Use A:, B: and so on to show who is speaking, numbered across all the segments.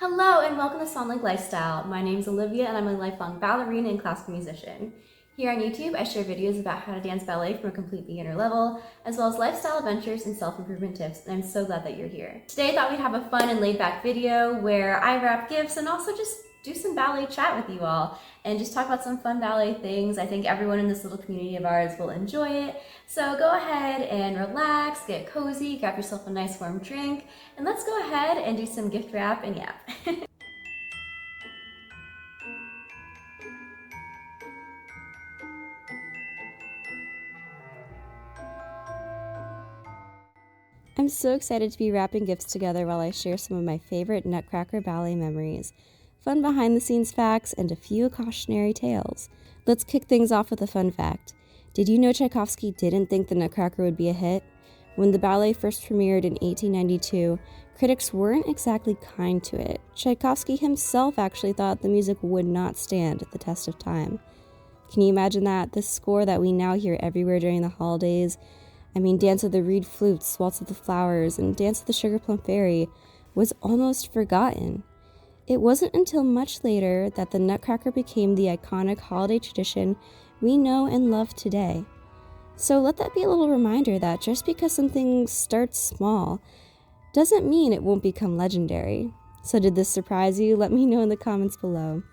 A: Hello and welcome to Sound Like Lifestyle. My name is Olivia and I'm a lifelong ballerina and classical musician. Here on YouTube, I share videos about how to dance ballet from a complete beginner level, as well as lifestyle adventures and self-improvement tips, and I'm so glad that you're here. Today I thought we'd have a fun and laid-back video where I wrap gifts and also just do some ballet chat with you all and just talk about some fun ballet things. I think everyone in this little community of ours will enjoy it. So go ahead and relax, get cozy, grab yourself a nice warm drink, and let's go ahead and do some gift wrap and yap. I'm so excited to be wrapping gifts together while I share some of my favorite Nutcracker Ballet memories, fun behind-the-scenes facts, and a few cautionary tales. Let's kick things off with a fun fact. Did you know Tchaikovsky didn't think the Nutcracker would be a hit? When the ballet first premiered in 1892, critics weren't exactly kind to it. Tchaikovsky himself actually thought the music would not stand the test of time. Can you imagine that? The score that we now hear everywhere during the holidays, Dance of the Reed Flutes, Waltz of the Flowers, and Dance of the Sugar Plum Fairy, was almost forgotten. It wasn't until much later that the Nutcracker became the iconic holiday tradition we know and love today. So let that be a little reminder that just because something starts small doesn't mean it won't become legendary. So did this surprise you? Let me know in the comments below.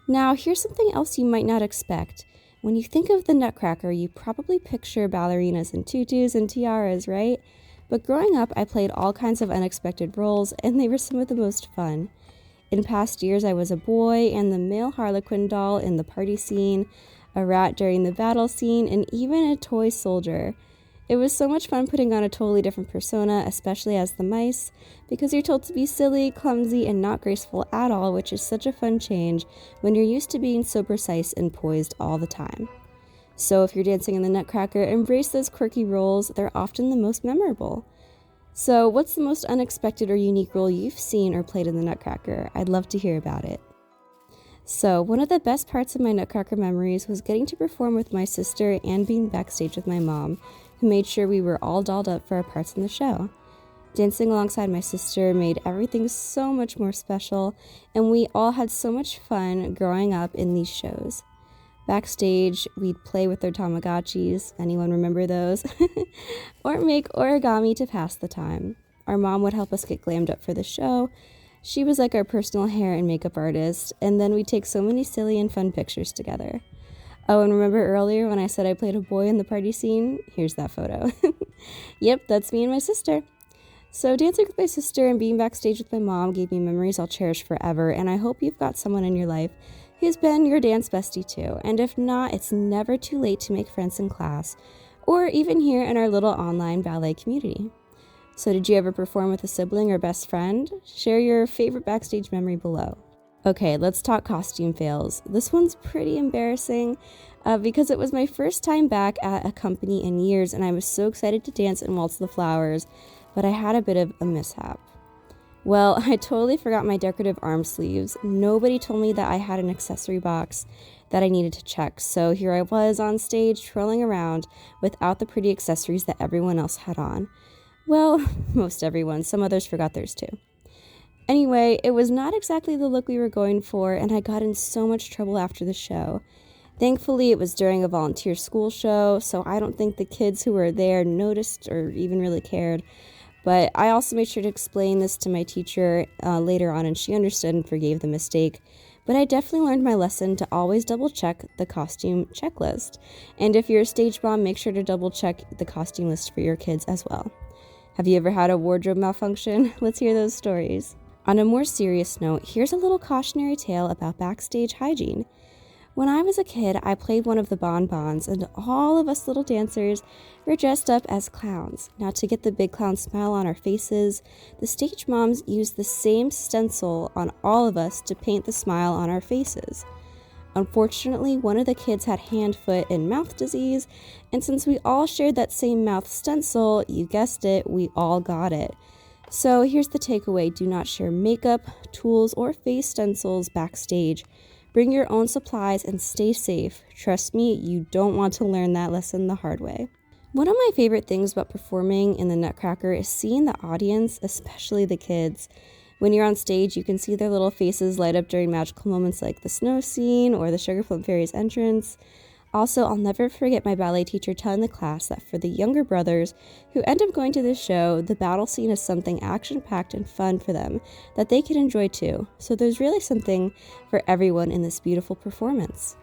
A: Now, here's something else you might not expect. When you think of the Nutcracker, you probably picture ballerinas in tutus and tiaras, right? But growing up, I played all kinds of unexpected roles, and they were some of the most fun. In past years, I was a boy and the male Harlequin doll in the party scene, a rat during the battle scene, and even a toy soldier. It was so much fun putting on a totally different persona, especially as the mice, because you're told to be silly, clumsy, and not graceful at all, which is such a fun change when you're used to being so precise and poised all the time. So if you're dancing in the Nutcracker, embrace those quirky roles. They're often the most memorable. So what's the most unexpected or unique role you've seen or played in the Nutcracker? I'd love to hear about it. So one of the best parts of my Nutcracker memories was getting to perform with my sister and being backstage with my mom, who made sure we were all dolled up for our parts in the show. Dancing alongside my sister made everything so much more special, and we all had so much fun growing up in these shows. Backstage, we'd play with our Tamagotchis, anyone remember those? Or make origami to pass the time. Our mom would help us get glammed up for the show. She was like our personal hair and makeup artist, and then we'd take so many silly and fun pictures together. Oh, and remember earlier when I said I played a boy in the party scene? Here's that photo. Yep, that's me and my sister. So dancing with my sister and being backstage with my mom gave me memories I'll cherish forever, and I hope you've got someone in your life who's been your dance bestie too. And if not, it's never too late to make friends in class, or even here in our little online ballet community. So did you ever perform with a sibling or best friend? Share your favorite backstage memory below. Okay, let's talk costume fails. This one's pretty embarrassing because it was my first time back at a company in years, and I was so excited to dance in Waltz of the Flowers, but I had a bit of a mishap. Well, I totally forgot my decorative arm sleeves. Nobody told me that I had an accessory box that I needed to check, so here I was on stage twirling around without the pretty accessories that everyone else had on. Well, most everyone. Some others forgot theirs too. Anyway, it was not exactly the look we were going for, and I got in so much trouble after the show. Thankfully, it was during a volunteer school show, so I don't think the kids who were there noticed or even really cared. But I also made sure to explain this to my teacher later on, and she understood and forgave the mistake. But I definitely learned my lesson to always double-check the costume checklist. And if you're a stage mom, make sure to double-check the costume list for your kids as well. Have you ever had a wardrobe malfunction? Let's hear those stories. On a more serious note, here's a little cautionary tale about backstage hygiene. When I was a kid, I played one of the bonbons, and all of us little dancers were dressed up as clowns. Now, to get the big clown smile on our faces, the stage moms used the same stencil on all of us to paint the smile on our faces. Unfortunately, one of the kids had hand, foot, and mouth disease, and since we all shared that same mouth stencil, you guessed it, we all got it. So here's the takeaway: do not share makeup, tools, or face stencils backstage. Bring your own supplies and stay safe. Trust me, you don't want to learn that lesson the hard way. One of my favorite things about performing in the Nutcracker is seeing the audience, especially the kids. When you're on stage, you can see their little faces light up during magical moments like the snow scene or the Sugar Plum Fairy's entrance. Also, I'll never forget my ballet teacher telling the class that for the younger brothers who end up going to this show, the battle scene is something action-packed and fun for them that they can enjoy too. So there's really something for everyone in this beautiful performance.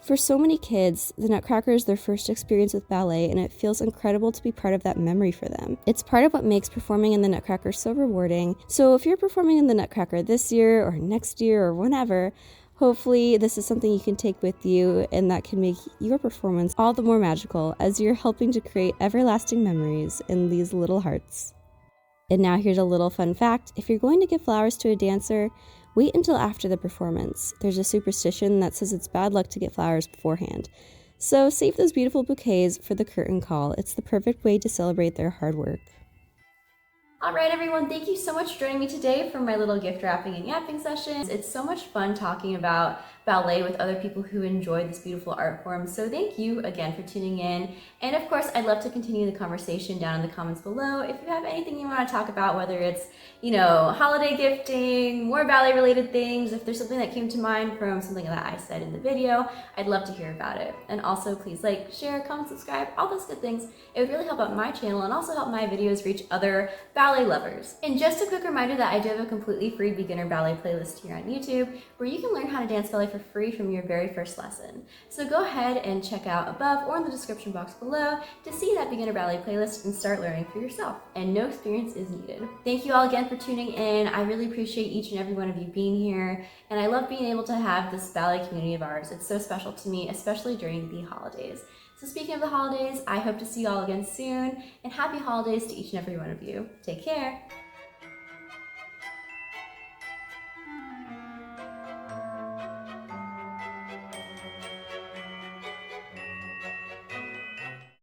A: For so many kids, the Nutcracker is their first experience with ballet, and it feels incredible to be part of that memory for them. It's part of what makes performing in the Nutcracker so rewarding. So if you're performing in the Nutcracker this year or next year or whenever, hopefully this is something you can take with you and that can make your performance all the more magical as you're helping to create everlasting memories in these little hearts. And now here's a little fun fact. If you're going to give flowers to a dancer, wait until after the performance. There's a superstition that says it's bad luck to get flowers beforehand. So save those beautiful bouquets for the curtain call. It's the perfect way to celebrate their hard work. Alright everyone, thank you so much for joining me today for my little gift wrapping and yapping sessions. It's so much fun talking about ballet with other people who enjoy this beautiful art form, so thank you again for tuning in. And of course, I'd love to continue the conversation down in the comments below. If you have anything you want to talk about, whether it's, holiday gifting, more ballet related things, if there's something that came to mind from something that I said in the video, I'd love to hear about it. And also please like, share, comment, subscribe, all those good things. It would really help out my channel and also help my videos reach other ballet lovers. And just a quick reminder that I do have a completely free beginner ballet playlist here on YouTube where you can learn how to dance ballet for free from your very first lesson. So go ahead and check out above or in the description box below to see that beginner ballet playlist and start learning for yourself. And no experience is needed. Thank you all again for tuning in. I really appreciate each and every one of you being here. And I love being able to have this ballet community of ours. It's so special to me, especially during the holidays. So speaking of the holidays, I hope to see you all again soon, and happy holidays to each and every one of you. Take care.